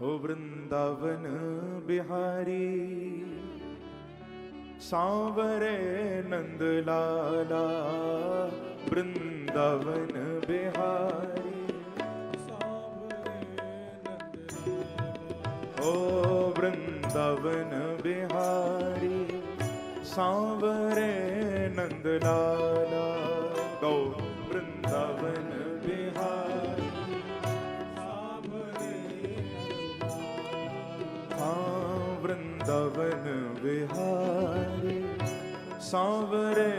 हो वृंदावन बिहारी सांवरे नंद लाला, वृंदावन बिहारी ओ वृंदावन बिहारी सांवरे नंद लाला। गौ वृंदावन बिहारी वृंदावन बिहारी सांवरे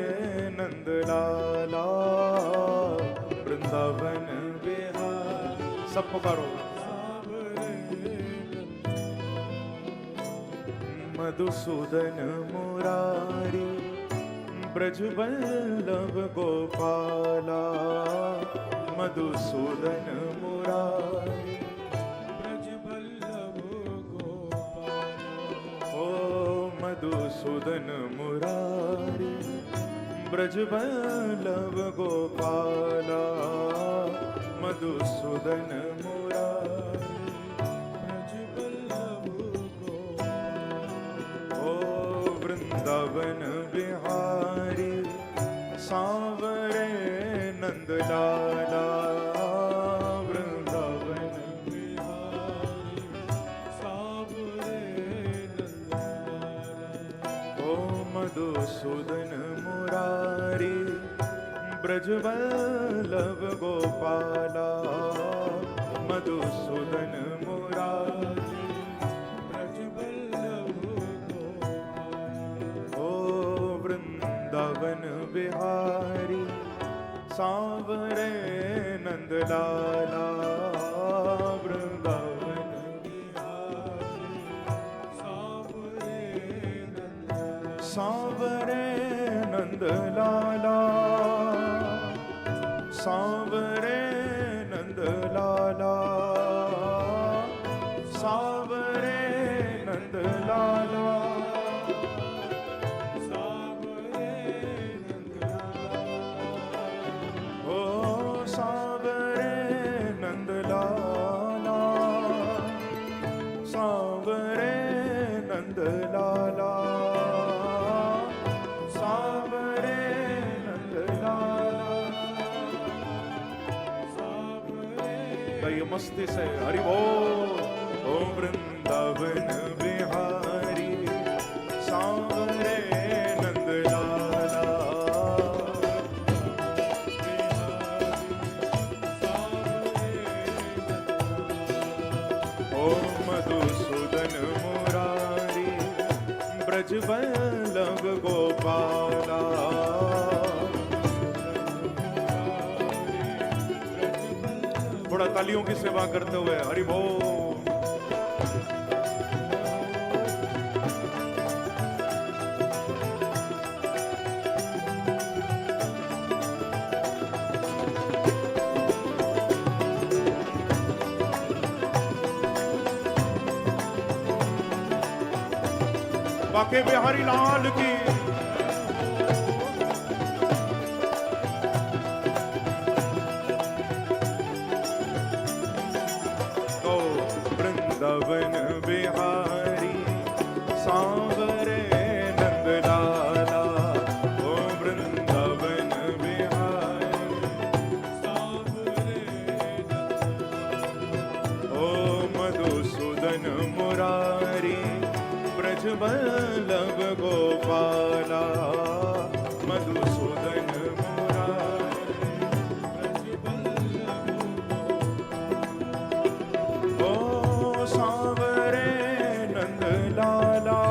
नंद लाला, वृंदावन बिहारी। सब पुकारो। मधुसूदन मुरारी ब्रज वल्लभ गोपाला, मधुसूदन मुरारी मधुसूदन मुरारी ब्रज वल्लभ गोपाला, मधुसूदन मुरारी ब्रज वल्लभ गोपाला। ओ वृंदावन बिहारी सांवरे नंद लाला, मधुसूदन मुरारी ब्रज वल्लभ गोपाला, मधुसूदन मुरारी ब्रज वल्लभ गोपाला। ओ वृंदावन बिहारी सांवरे नंद लाला, वृंदावन सांवरे नंद लाला, सांवरे नंद लाला, सांवरे नंद लाला, सांवरे नंद लाला। ओ सांवरे नंद लाला, सांवरे नंद लाला, मस्ती से हरि बोल। ओ वृंदावन बिहारी सांवरे नंद लाला, ओ मधुसूदन मुरारी ब्रज वल्लभ गोपाला, थोड़ा तालियों की सेवा करते हुए हरि बोल। बाके बिहारी लाल की वृंदावन बिहारी सांवरे नंद लाला, ओ वृंदावन बिहारी सांवरे ओ मधुसूदन मुरारी ब्रज वल्लभ गोपाला, मधुसूदन मुरारी ब्रज वल्लभ गोपाला। ओ सांवरे नंद लाला,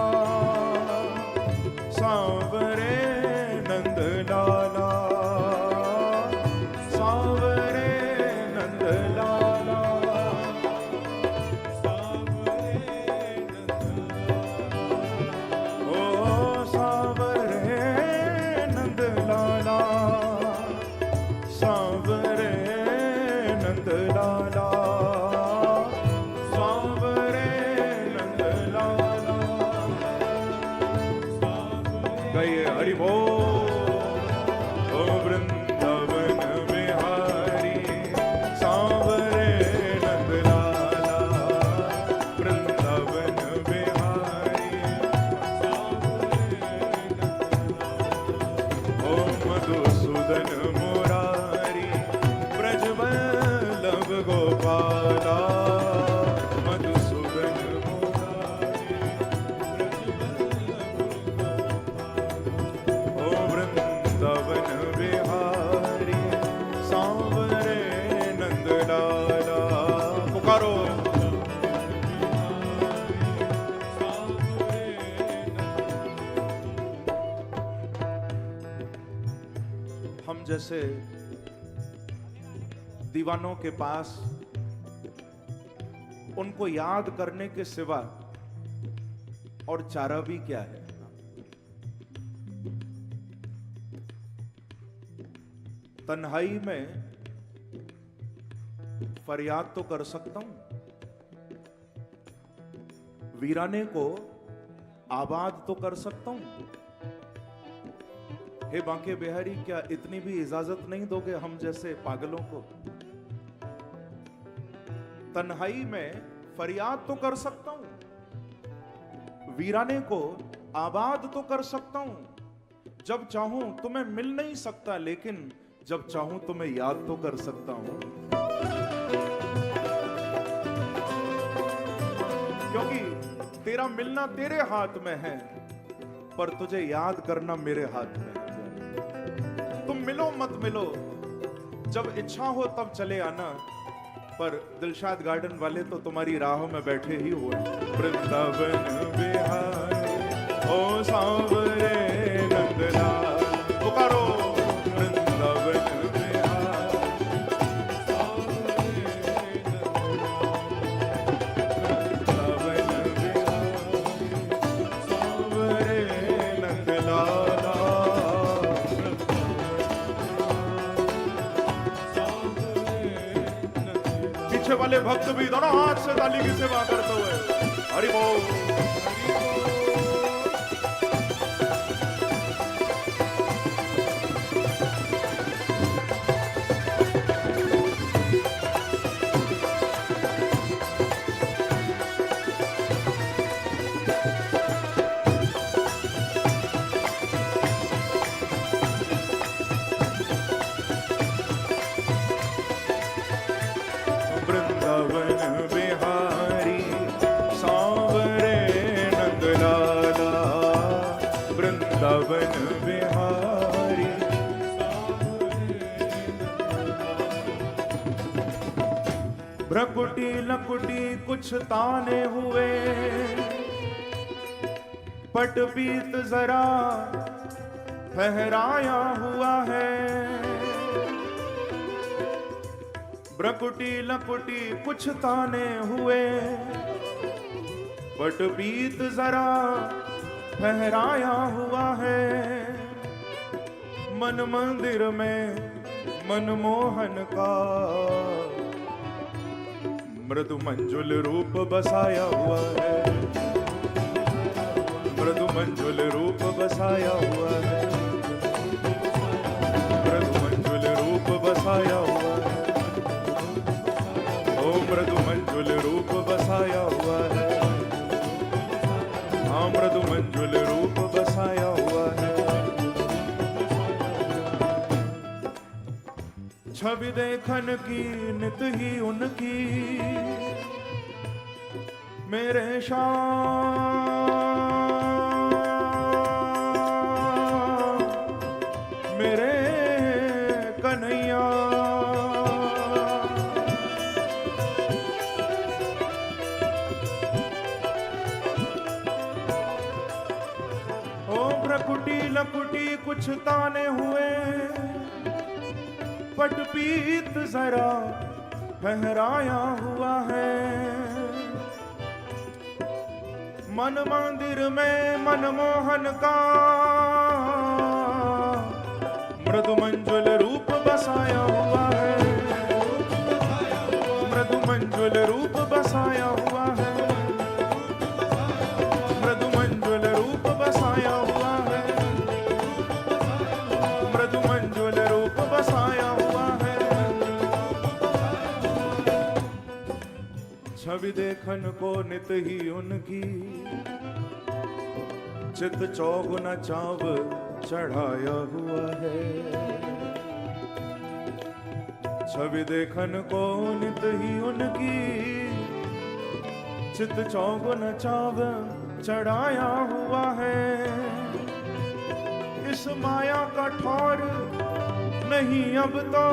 सांवरे नंद लाला, सांवरे नंद लाला, सांवरे नंद लाला। ओ सांवरे जैसे दीवानों के पास उनको याद करने के सिवा और चारा भी क्या है। तन्हाई में फरियाद तो कर सकता हूं, वीराने को आबाद तो कर सकता हूं। हे बांके बिहारी, क्या इतनी भी इजाजत नहीं दोगे हम जैसे पागलों को? तन्हाई में फरियाद तो कर सकता हूं, वीराने को आबाद तो कर सकता हूं। जब चाहूं तुम्हें मिल नहीं सकता, लेकिन जब चाहूं तुम्हें याद तो कर सकता हूं। क्योंकि तेरा मिलना तेरे हाथ में है, पर तुझे याद करना मेरे हाथ में है। तुम मिलो मत मिलो, जब इच्छा हो तब चले आना, पर दिलशाद गार्डन वाले तो तुम्हारी राहों में बैठे ही हुए। वृंदावन बिहारी ओ सांवरे नंदलाल, पुकारो वृंदावन बिहारी सांवरे नंदलाल। पीछे वाले भक्त भी दोनों हाथ से ताली की सेवा करते हुए हरि बोल। भ्रकुटी लकुटी कुछ ताने हुए, पटपीत जरा फहराया हुआ है। भ्रकुटी लकुटी कुछ ताने हुए, पटपीत जरा फहराया हुआ है। मन मंदिर में मनमोहन का मृदु मंजुल रूप बसाया हुआ है। मृदु मंजुल रूप बसाया हुआ है। मृदु मंजुल रूप बसाया हुआ है। ओ मृदु मंजुल रूप बसाया हुआ है। हाँ मृदु मंजुल रूप बसाया हुआ है। छवि देखन की नित ही उनकी, मेरे श्याम मेरे कन्हैया। ओ भ्रकुटी लकुटी कुछ ताने हुए, पटपीत जरा फहराया हुआ है। मन मंदिर में मनमोहन का मृदु मंजुल रूप बसाया हुआ है। मृदु मंजुल रूप बसाया हुआ है। मृदु मंजुल रूप बसाया हुआ है। मृदु मंजुल रूप बसाया हुआ है। छवि देखन को नित ही उनकी, चित चौगुना चाव चढ़ाया हुआ है। छवि देखन को नित ही उनकी, चित चौगुना चाव चढ़ाया हुआ है। इस माया का ठौर नहीं अब तो,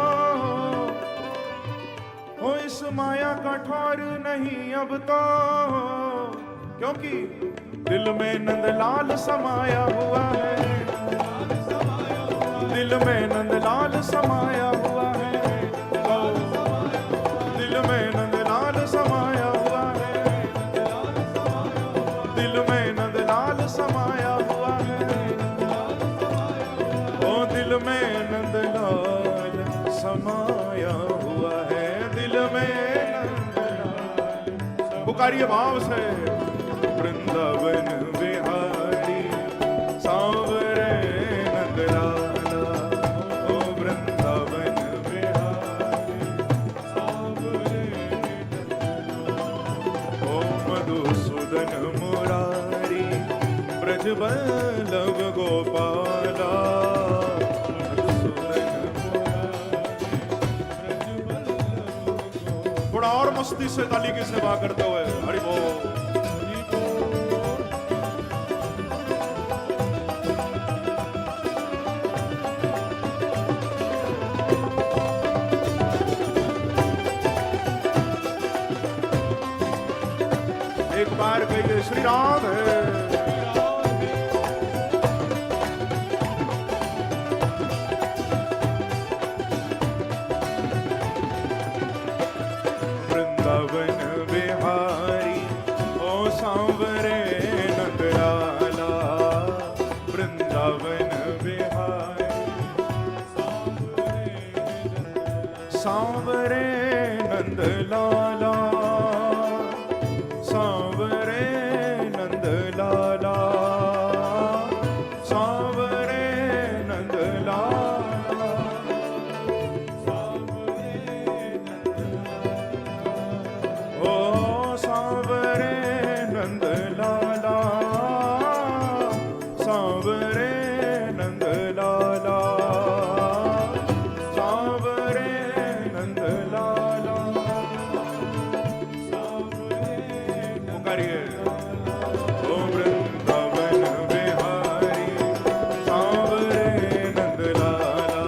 हो इस माया का ठौर नहीं अब तो, क्योंकि दिल में नंदलाल समाया हुआ है। दिल में नंदलाल समाया हुआ है, ओ दिल में नंदलाल समाया हुआ है, दिल में नंदलाल समाया हुआ है, ओ दिल में नंदलाल समाया हुआ है, दिल में नंदलाल। पुकारिए भाव से, वृंदावन बिहारी सांवरे नंदलाला, ओ वृंदावन बिहारी सांवरे नंदलाला, ओ मधुसूदन मुरारी ब्रज वल्लभ गोपाला, थोड़ा और मस्ती से ताली की सेवा करते हुए हरि बोल। एक बार कहिए श्री राधे। वृंदावन बिहारी ओ सांवरे नंदलाला, वृंदावन बिहारी सांवरे नंदलाला, सांवरे नंदलाला, सांवरे नंदलाला, ओ सांवरे नंदलाला, सांवरे नंदलाला, सांवरे नंदलाला। पुकारिए, ओ वृंदावन बिहारी सांवरे नंदलाला,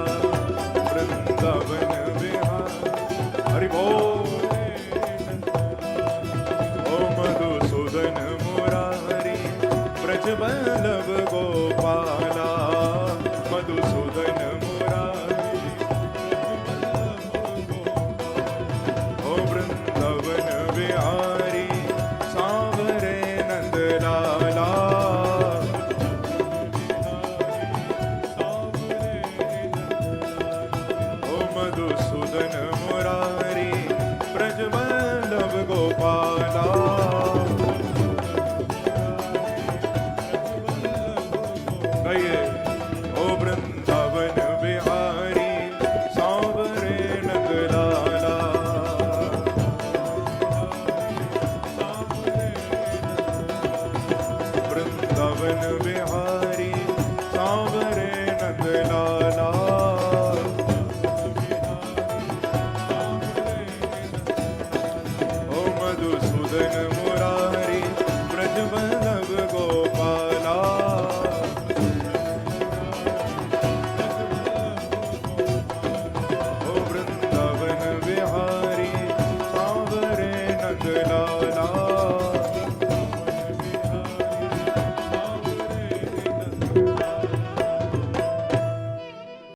वृंदावन बिहारी हरि बोल। ओ मधुसूदन मुरारी ब्रज वल्लभ